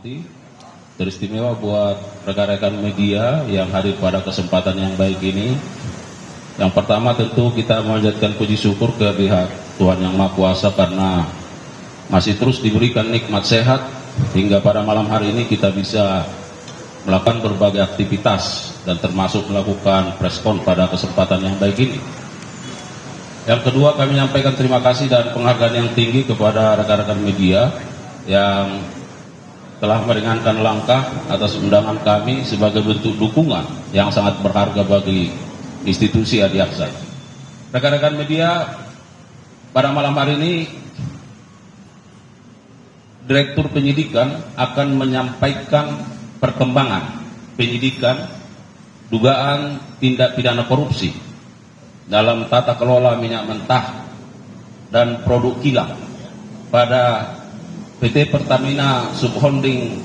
hormati, teristimewa buat rekan-rekan media yang hadir pada kesempatan yang baik ini. Yang pertama tentu kita memanjatkan puji syukur ke pihak Tuhan Yang Maha Kuasa karena masih terus diberikan nikmat sehat hingga pada malam hari ini kita bisa melakukan berbagai aktivitas dan termasuk melakukan preskon pada kesempatan yang baik ini. Yang kedua, kami menyampaikan terima kasih dan penghargaan yang tinggi kepada rekan-rekan media yang telah meringankan langkah atas undangan kami sebagai bentuk dukungan yang sangat berharga bagi institusi Adiaksa. Rekan-rekan media, pada malam hari ini Direktur Penyidikan akan menyampaikan perkembangan penyidikan dugaan tindak pidana korupsi dalam tata kelola minyak mentah dan produk kilang pada PT Pertamina Subholding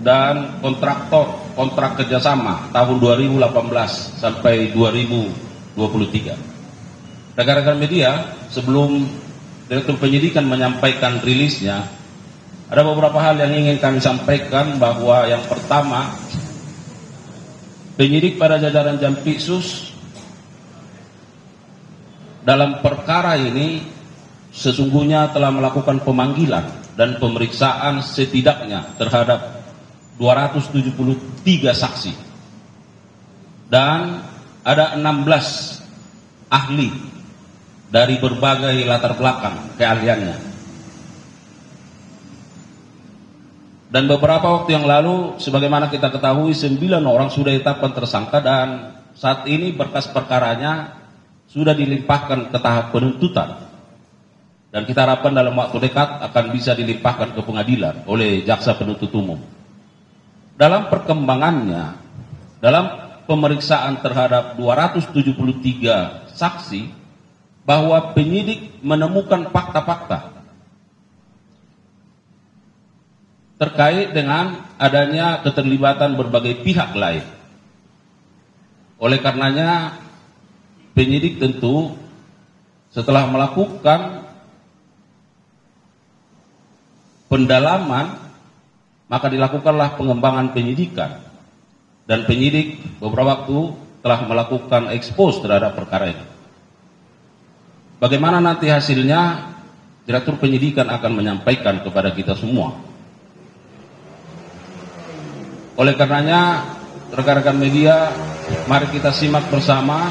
dan kontrak kerjasama tahun 2018 sampai 2023. Rekan-rekan media, sebelum Direktur Penyidikan menyampaikan rilisnya, ada beberapa hal yang ingin kami sampaikan, bahwa yang pertama, penyidik pada jajaran Jampitsus dalam perkara ini sesungguhnya telah melakukan pemanggilan dan pemeriksaan setidaknya terhadap 273 saksi dan ada 16 ahli dari berbagai latar belakang keahliannya. Dan beberapa waktu yang lalu, sebagaimana kita ketahui, 9 orang sudah ditetapkan tersangka dan saat ini berkas perkaranya sudah dilimpahkan ke tahap penuntutan. Dan kita harapkan dalam waktu dekat akan bisa dilimpahkan ke pengadilan oleh jaksa penuntut umum. Dalam perkembangannya, dalam pemeriksaan terhadap 273 saksi, bahwa penyidik menemukan fakta-fakta terkait dengan adanya keterlibatan berbagai pihak lain. Oleh karenanya, penyidik tentu setelah melakukan pendalaman, maka dilakukanlah pengembangan penyidikan. Dan penyidik beberapa waktu telah melakukan ekspos terhadap perkara ini. Bagaimana nanti hasilnya, Direktur Penyidikan akan menyampaikan kepada kita semua. Oleh karenanya, rekan-rekan media, mari kita simak bersama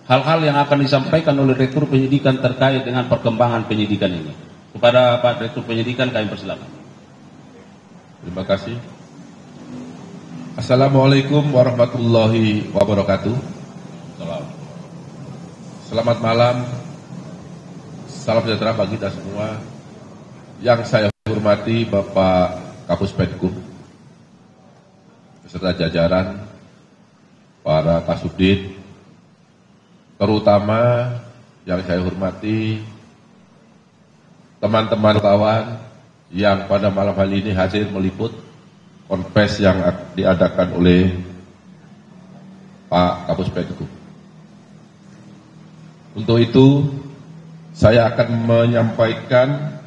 hal-hal yang akan disampaikan oleh Direktur Penyidikan terkait dengan perkembangan penyidikan ini. Kepada Pak Direktur Penyidikan kami persilakan. Terima kasih. Assalamualaikum warahmatullahi wabarakatuh. Selamat malam. Salam sejahtera bagi kita semua. Yang saya hormati Bapak Kapus Penkum beserta jajaran, para Kasubdit, terutama yang saya hormati teman-teman wartawan yang pada malam hari ini hadir meliput konfes yang diadakan oleh Pak Kapus Penkum. Untuk itu, saya akan menyampaikan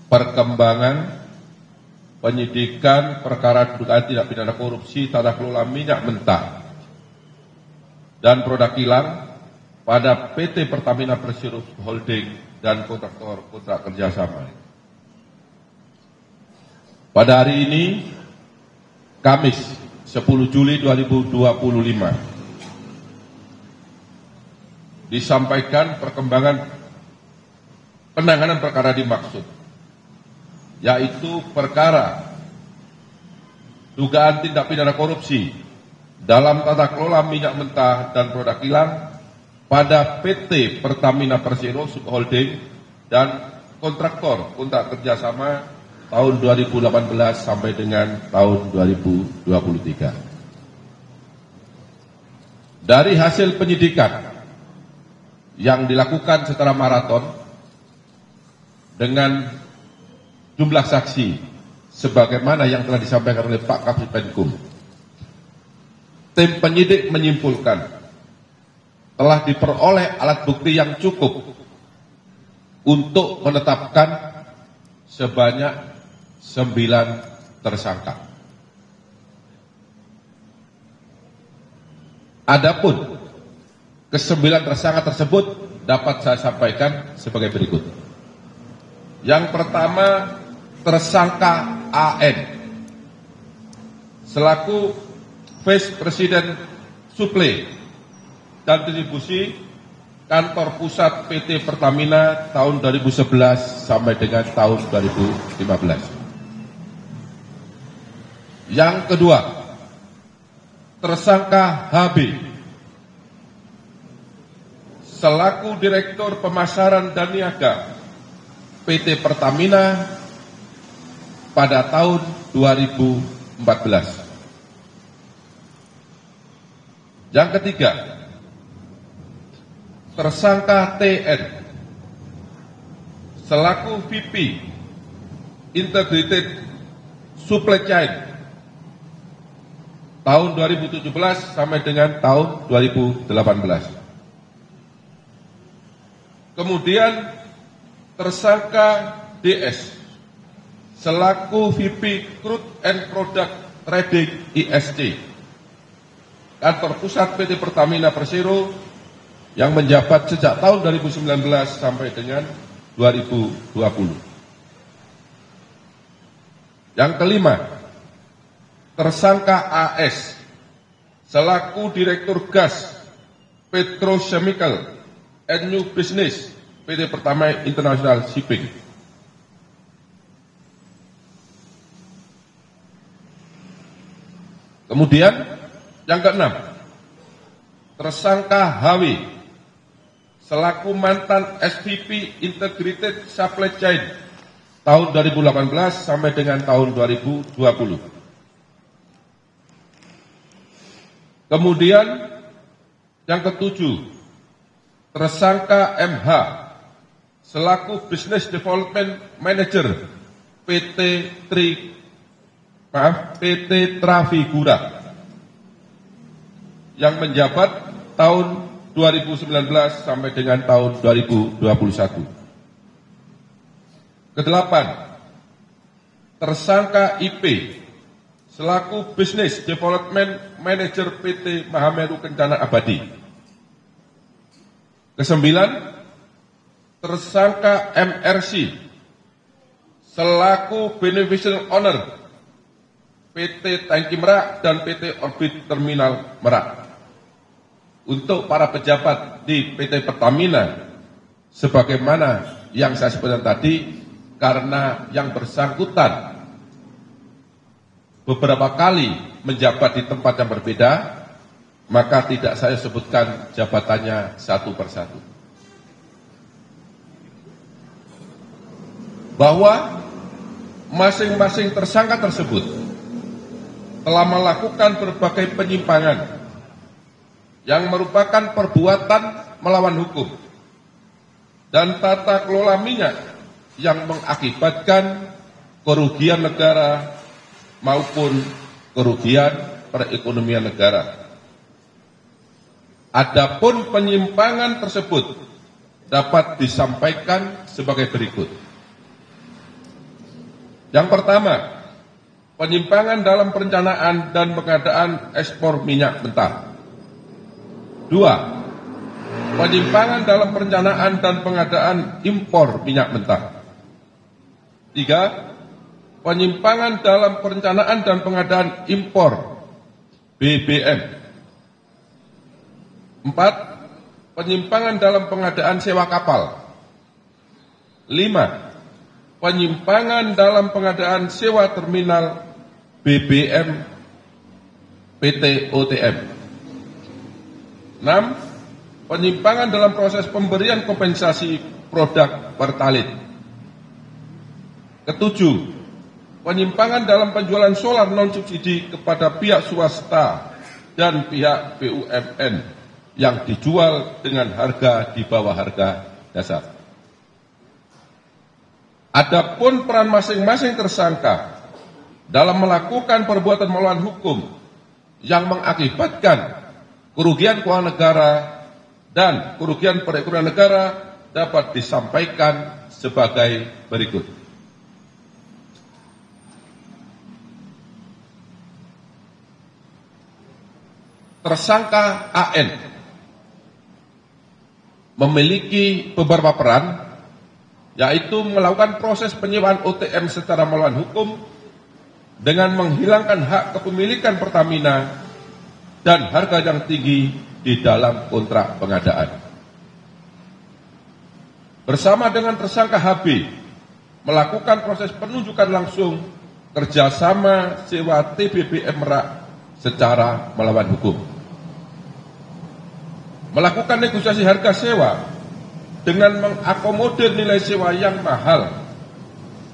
perkembangan penyidikan perkara dugaan tindak pidana korupsi tata kelola minyak mentah dan produk kilang pada PT Pertamina Persero Holding dan kontraktor kontrak kerjasama. Pada hari ini, Kamis 10 Juli 2025, disampaikan perkembangan penanganan perkara dimaksud, yaitu perkara dugaan tindak pidana korupsi dalam tata kelola minyak mentah dan produk kilang pada PT Pertamina Persero Holding dan kontraktor kontrak kerjasama tahun 2018 sampai dengan tahun 2023. Dari hasil penyidikan yang dilakukan secara maraton dengan jumlah saksi sebagaimana yang telah disampaikan oleh Pak Kapus Penkum, tim penyidik menyimpulkan telah diperoleh alat bukti yang cukup untuk menetapkan sebanyak 9 tersangka. Adapun ke-9 tersangka tersebut dapat saya sampaikan sebagai berikut. Yang pertama, tersangka AN selaku Vice President Suplai dan Distribusi Kantor Pusat PT Pertamina tahun 2011 sampai dengan tahun 2015. Yang kedua, tersangka HB selaku Direktur Pemasaran dan Niaga PT Pertamina pada tahun 2014. Yang ketiga, tersangka TN selaku VP Integrated Supply Chain tahun 2017 sampai dengan tahun 2018. Kemudian tersangka DS selaku VP Crude and Product Trading ISC Kantor Pusat PT Pertamina Persero yang menjabat sejak tahun 2019 sampai dengan 2020. Yang kelima, tersangka AS selaku Direktur Gas Petrochemical and New Business PT Pertamina International Shipping. Kemudian yang keenam, tersangka HW selaku mantan SVP Integrated Supply Chain tahun 2018 sampai dengan tahun 2020. Kemudian yang ketujuh, tersangka MH selaku Business Development Manager PT Trafigura yang menjabat tahun 2019 sampai dengan tahun 2021. Kedelapan, tersangka IP selaku Business Development Manager PT Mahameru Kencana Abadi. Kesembilan, tersangka MRC selaku Beneficial Owner PT Tangki Merak dan PT Orbit Terminal Merak. Untuk para pejabat di PT Pertamina, sebagaimana yang saya sebutkan tadi, karena yang bersangkutan beberapa kali menjabat di tempat yang berbeda, maka tidak saya sebutkan jabatannya satu persatu. Bahwa masing-masing tersangka tersebut telah melakukan berbagai penyimpangan yang merupakan perbuatan melawan hukum dan tata kelola minyak yang mengakibatkan kerugian negara maupun kerugian perekonomian negara. Adapun penyimpangan tersebut dapat disampaikan sebagai berikut. Yang pertama, penyimpangan dalam perencanaan dan pengadaan ekspor minyak mentah. 2. Penyimpangan dalam perencanaan dan pengadaan impor minyak mentah. 3. Penyimpangan dalam perencanaan dan pengadaan impor BBM. 4. Penyimpangan dalam pengadaan sewa kapal. 5. Penyimpangan dalam pengadaan sewa terminal BBM PT OTM. 6. Penyimpangan dalam proses pemberian kompensasi produk Pertalite. Ketujuh, penyimpangan dalam penjualan solar non-subsidi kepada pihak swasta dan pihak BUMN yang dijual dengan harga di bawah harga dasar. Adapun peran masing-masing tersangka dalam melakukan perbuatan melawan hukum yang mengakibatkan kerugian keuangan negara dan kerugian perekonomian negara dapat disampaikan sebagai berikut. Tersangka AN memiliki beberapa peran, yaitu melakukan proses penyewaan OTM secara melawan hukum dengan menghilangkan hak kepemilikan Pertamina dan harga yang tinggi di dalam kontrak pengadaan. Bersama dengan tersangka HB melakukan proses penunjukan langsung kerjasama sewa TBBM Merak secara melawan hukum. Melakukan negosiasi harga sewa dengan mengakomodir nilai sewa yang mahal,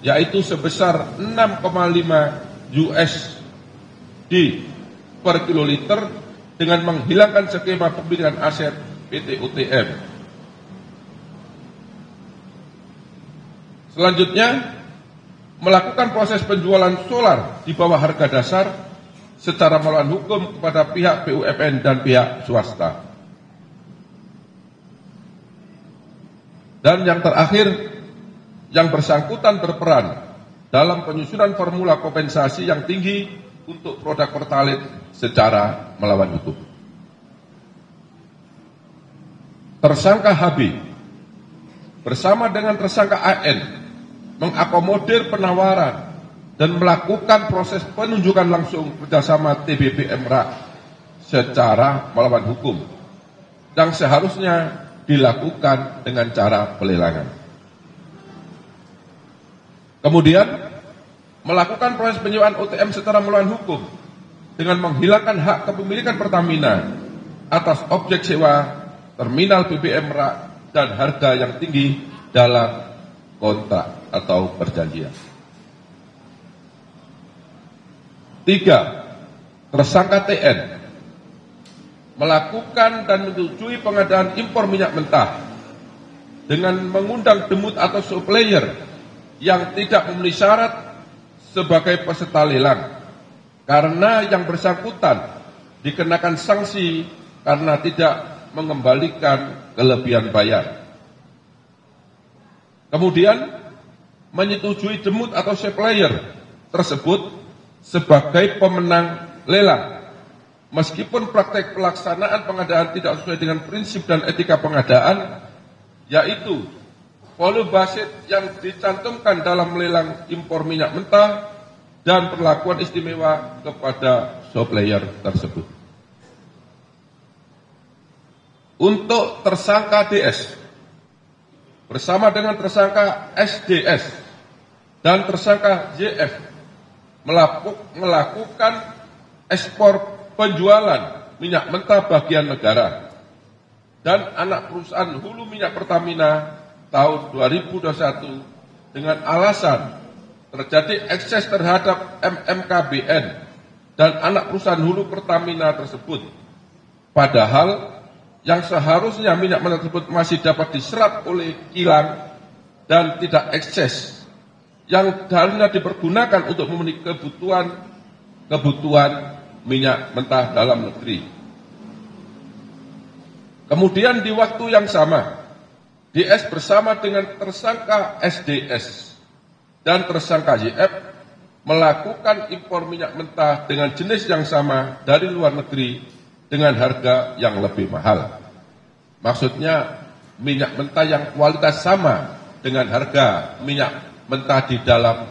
yaitu sebesar 6,5 USD per kiloliter dengan menghilangkan skema pembelian aset PT UTM. Selanjutnya, melakukan proses penjualan solar di bawah harga dasar secara melawan hukum kepada pihak BUMN dan pihak swasta. Dan yang terakhir, yang bersangkutan berperan dalam penyusunan formula kompensasi yang tinggi untuk produk Pertalite secara melawan hukum. Tersangka HB bersama dengan tersangka AN mengakomodir penawaran dan melakukan proses penunjukan langsung kerjasama TBBM Merak secara melawan hukum yang seharusnya dilakukan dengan cara pelelangan. Kemudian melakukan proses penyewaan OTM secara melawan hukum dengan menghilangkan hak kepemilikan Pertamina atas objek sewa terminal BBM Merak dan harga yang tinggi dalam kontrak atau perjanjian. 3. Tersangka TN melakukan dan menyetujui pengadaan impor minyak mentah dengan mengundang demut atau supplier yang tidak memenuhi syarat sebagai peserta lelang karena yang bersangkutan dikenakan sanksi karena tidak mengembalikan kelebihan bayar. Kemudian menyetujui demut atau supplier tersebut sebagai pemenang lelang meskipun praktek pelaksanaan pengadaan tidak sesuai dengan prinsip dan etika pengadaan, yaitu volume basit yang dicantumkan dalam lelang impor minyak mentah dan perlakuan istimewa kepada supplier tersebut. Untuk tersangka DS bersama dengan tersangka SDS dan tersangka JF melakukan ekspor penjualan minyak mentah bagian negara dan anak perusahaan hulu minyak Pertamina tahun 2021 dengan alasan terjadi ekses terhadap MMKBN dan anak perusahaan hulu Pertamina tersebut. Padahal yang seharusnya minyak mentah tersebut masih dapat diserap oleh kilang dan tidak ekses, yang seharusnya dipergunakan untuk memenuhi kebutuhan minyak mentah dalam negeri. Kemudian di waktu yang sama, DS bersama dengan tersangka SDS dan tersangka YF melakukan impor minyak mentah dengan jenis yang sama dari luar negeri dengan harga yang lebih mahal. Maksudnya minyak mentah yang kualitas sama dengan harga minyak mentah di dalam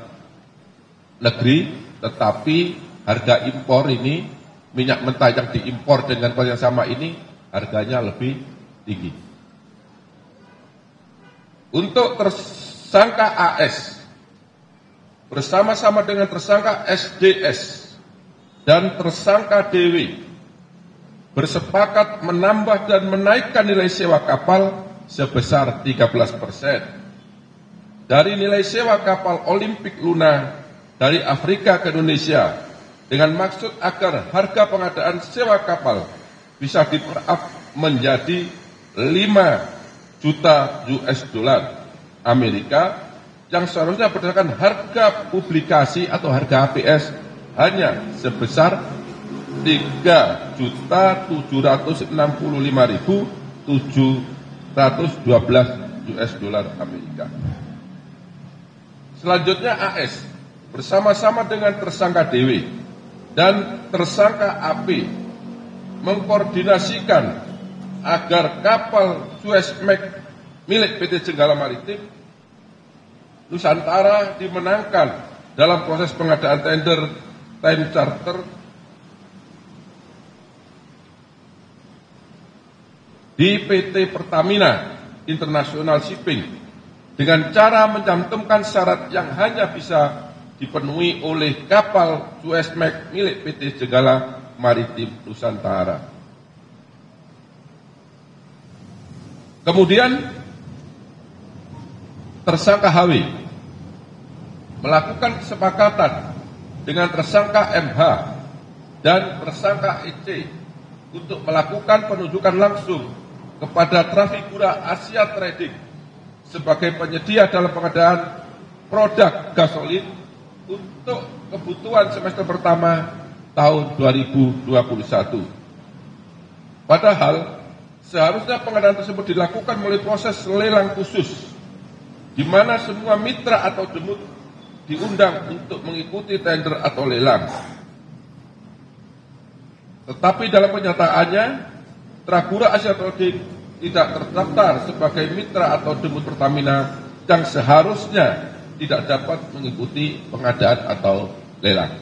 negeri, tetapi harga impor ini, minyak mentah yang diimpor dengan kualitas yang sama ini, harganya lebih tinggi. Untuk tersangka AS, bersama-sama dengan tersangka SDS dan tersangka DW, bersepakat menambah dan menaikkan nilai sewa kapal sebesar 13% dari nilai sewa kapal Olimpik Luna dari Afrika ke Indonesia dengan maksud agar harga pengadaan sewa kapal bisa di-up menjadi 5 juta US$ Amerika yang seharusnya berdasarkan harga publikasi atau harga HPS hanya sebesar 3.765.712 US dollar Amerika. Selanjutnya AS bersama-sama dengan tersangka DW dan tersangka AP mengkoordinasikan agar kapal Suezmax milik PT Jenggala Maritim Nusantara dimenangkan dalam proses pengadaan tender time charter di PT Pertamina International Shipping dengan cara mencantumkan syarat yang hanya bisa dipenuhi oleh kapal Suezmax milik PT Jenggala Maritim Nusantara. Kemudian tersangka HW melakukan kesepakatan dengan tersangka MH dan tersangka EC untuk melakukan penunjukan langsung kepada Trafigura Asia Trading sebagai penyedia dalam pengadaan produk gasolin untuk kebutuhan semester pertama tahun 2021. Padahal seharusnya pengadaan tersebut dilakukan melalui proses lelang khusus, di mana semua mitra atau demut diundang untuk mengikuti tender atau lelang. Tetapi dalam kenyataannya, Trafigura Asia Trading tidak terdaftar sebagai mitra atau demut Pertamina yang seharusnya tidak dapat mengikuti pengadaan atau lelang.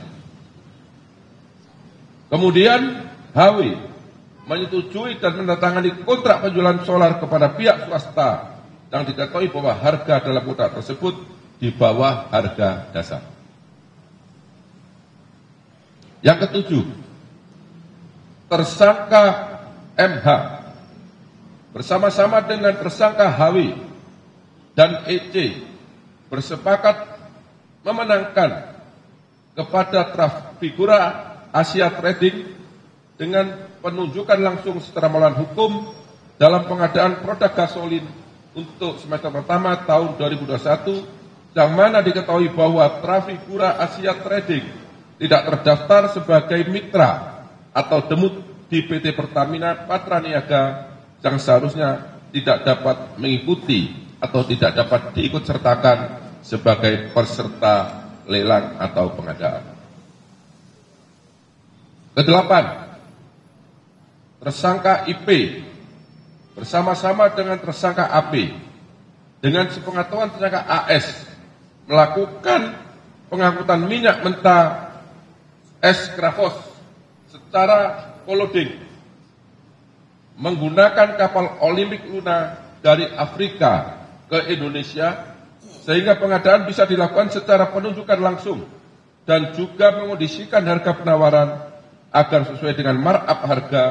Kemudian HW menyetujui dan menandatangani kontrak penjualan solar kepada pihak swasta yang diketahui bahwa harga dalam kontrak tersebut di bawah harga dasar. Yang ketujuh, tersangka MH bersama-sama dengan tersangka HW dan EC bersepakat memenangkan kepada Trafigura Asia Trading dengan penunjukan langsung secara melawan hukum dalam pengadaan produk gasolin untuk semester pertama tahun 2021, yang mana diketahui bahwa Trafigura Asia Trading tidak terdaftar sebagai mitra atau demut di PT Pertamina Patraniaga yang seharusnya tidak dapat mengikuti atau tidak dapat diikutsertakan sebagai peserta lelang atau pengadaan. Kedelapan, tersangka IP bersama-sama dengan tersangka AP dengan sepengetahuan tersangka AS melakukan pengangkutan minyak mentah S-Krafos secara koloding menggunakan kapal Olympic Luna dari Afrika ke Indonesia, sehingga pengadaan bisa dilakukan secara penunjukan langsung dan juga mengondisikan harga penawaran agar sesuai dengan markup harga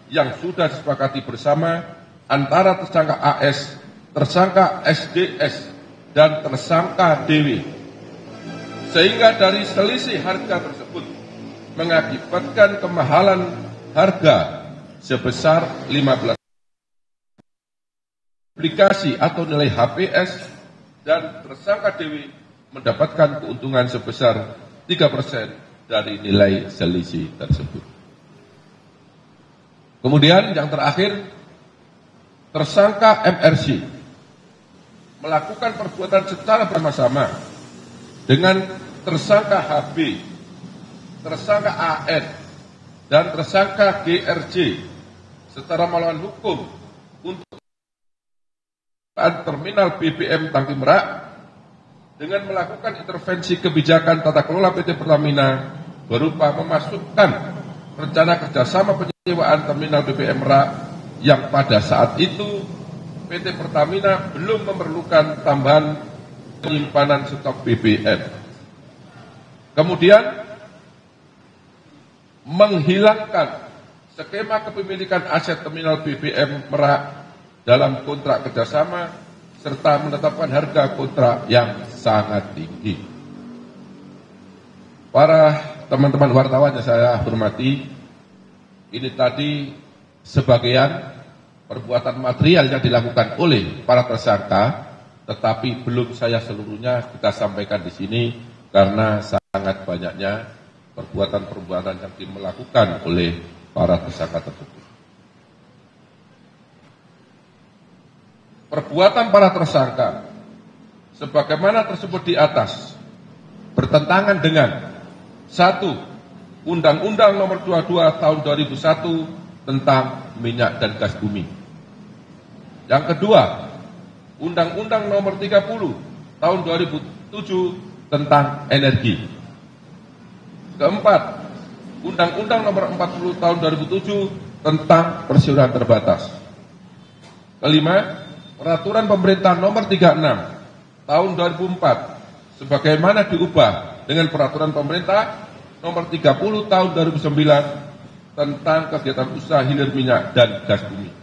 yang sudah disepakati bersama antara tersangka AS, tersangka SDS, dan tersangka DW. Sehingga dari selisih harga tersebut mengakibatkan kemahalan harga sebesar 15 aplikasi atau nilai HPS, dan tersangka DW mendapatkan keuntungan sebesar 3% dari nilai selisih tersebut. Kemudian yang terakhir, tersangka MRC melakukan perbuatan secara bersama-sama dengan tersangka HB, tersangka AN, dan tersangka GRJ secara melawan hukum untuk terminal BBM Tangki Merak dengan melakukan intervensi kebijakan tata kelola PT Pertamina berupa memasukkan rencana kerjasama penyewaan terminal BBM Merak yang pada saat itu PT Pertamina belum memerlukan tambahan penyimpanan stok BBM. Kemudian menghilangkan skema kepemilikan aset terminal BBM Merak dalam kontrak kerjasama serta menetapkan harga kontrak yang sangat tinggi. Para teman-teman wartawan yang saya hormati, ini tadi sebagian perbuatan material yang dilakukan oleh para tersangka, tetapi belum saya seluruhnya kita sampaikan di sini karena sangat banyaknya perbuatan-perbuatan yang dilakukan oleh para tersangka tersebut. perbuatan para tersangka sebagaimana tersebut di atas bertentangan dengan 1. Undang-Undang Nomor 22 Tahun 2001 tentang minyak dan gas bumi. Yang kedua, Undang-Undang Nomor 30 Tahun 2007 tentang energi. Keempat, Undang-Undang Nomor 40 Tahun 2007 tentang persiaran terbatas. Kelima, Peraturan Pemerintah Nomor 36 Tahun 2004 sebagaimana diubah dengan Peraturan Pemerintah Nomor 30 Tahun 2009 tentang kegiatan usaha hilir minyak dan gas bumi.